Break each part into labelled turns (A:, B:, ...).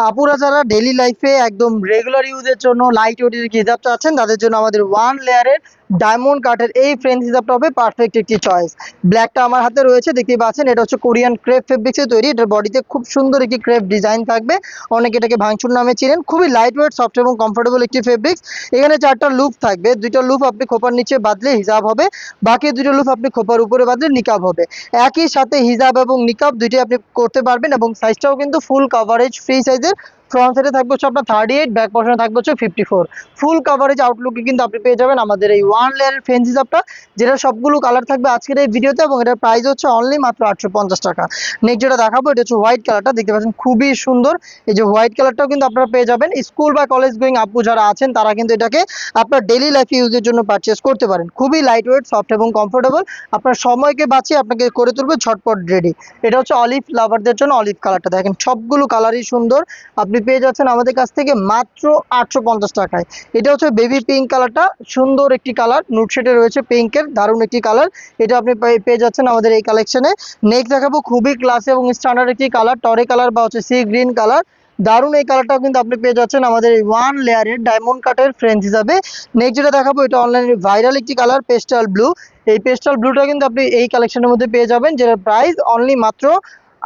A: আপুরা যারা ডেইলি লাইফে একদম রেগুলার ইউজের জন্য লাইট ওয়েটের হিজাব চাচ্ছেন তাদের জন্য আমাদের ওয়ান লেয়ারের ডায়মন্ড কাটের এই ফ্রেঞ্চ হিজাবটা হবে পারফেক্ট একটি চয়েস। ব্ল্যাকটা আমার হাতে রয়েছে, দেখতে পাচ্ছেন এটা হচ্ছে কোরিয়ান ক্রেপ ফেব্রিক্সে তৈরি। এটার বডিতে খুব সুন্দর একটি ক্রেপ ডিজাইন থাকবে, অনেকে এটাকে ভাঙচুর নামে চিনেন। খুবই লাইট ওয়েট, সফট এবং কমফোর্টেবল একটি ফেব্রিক্স। এখানে 4টা লুপ থাকবে, 2টা লুপ আপনি খোপার নিচে বাঁধলে হিজাব হবে, বাকি 2টো লুপ আপনি খোপার উপরে বাঁধলে নিকাব হবে। একই সাথে হিজাব এবং নিকাব দুইটাই আপনি করতে পারবেন এবং সাইজটাও কিন্তু ফুল কভারেজ ফ্রি সাইজের। ফ্রন্ট সাইডে থাকবে হচ্ছে আপনার 38, ব্যাক পর্শনে থাকবে হচ্ছে 54। ফুল কভারেজ আউটলুকে কিন্তু আপনি পেয়ে যাবেন আমাদের এই ওয়ান লেয়ারের ফ্রেঞ্চ হিজাবটা, যেটা সবগুলো কালার থাকবে আজকের এই ভিডিওতে এবং এটার প্রাইস হচ্ছে অনলি মাত্র 850 টাকা। নেক্সট যেটা দেখাবো এটা হচ্ছে হোয়াইট কালারটা, দেখতে পাচ্ছেন খুবই সুন্দর। এই যে হোয়াইট কালারটাও কিন্তু আপনারা পেয়ে যাবেন। স্কুল বা কলেজ গোয়িং আপু যারা আছেন তারা কিন্তু এটাকে আপনার ডেইলি লাইফ ইউজের জন্য পারচেস করতে পারেন। খুবই লাইট ওয়েট, সফট এবং কমফোর্টেবল, আপনার সময়কে বাঁচিয়ে আপনাকে করে তুলবে ঝটপট রেডি। এটা হচ্ছে অলিভ লাভারদের জন্য অলিভ কালারটা, দেখেন সবগুলো কালারই সুন্দর। আপনি পেয়ে যাচ্ছেন আমাদের কাছ থেকে মাত্র 850 টাকায়। এটা হচ্ছে বেবি পিঙ্ক কালারটা, সুন্দর একটি কালার, নুট শেডে রয়েছে পিঙ্কের, দারুণ একটি কালার। এটা আপনি পেয়ে যাচ্ছেন আমাদের এই কালেকশনে। নেক্সট দেখাবো খুবই ক্লাসি এবং স্ট্যান্ডার্ড একটি কালার, টরে কালার বা হচ্ছে সি গ্রিন কালার। দারুণ এই কালারটাও কিন্তু আপনি পেয়ে যাচ্ছেন আমাদের এই ওয়ান লেয়ারের ডায়মন্ড কাটের ফ্রেঞ্চ হিসাবে। নেক্সট যেটা দেখাবো এটা অনলাইনে ভাইরাল একটি কালার, পেস্টাল ব্লু। এই পেস্টাল ব্লুটা কিন্তু আপনি এই কালেকশনের মধ্যে পেয়ে যাবেন, যেটার প্রাইস অনলি মাত্র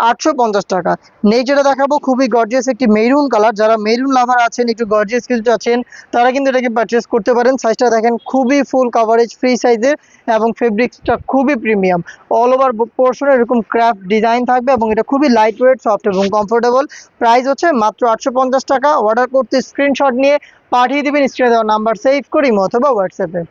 A: 850 টাকা। নেক্সট যেটা দেখাবো খুবই গর্জিয়াস একটি মেরুন কালার, যারা মেরুন লাভার আছেন, একটু গর্জিয়াস কিছু আছেন, তারা কিন্তু এটাকে পারচেস করতে পারেন। সাইজটা দেখেন খুবই ফুল কভারেজ ফ্রি সাইজের এবং ফেব্রিক্সটা খুবই প্রিমিয়াম। অল ওভার পোর্শনে এরকম ক্রাফট ডিজাইন থাকবে এবং এটা খুবই লাইট ওয়েট, সফট এবং কমফোর্টেবল। প্রাইস হচ্ছে মাত্র 850 টাকা। অর্ডার করতে স্ক্রিনশট নিয়ে পাঠিয়ে দিবেন স্ক্রিনে দেওয়া নাম্বার সেভ করি অথবা হোয়াটসঅ্যাপে।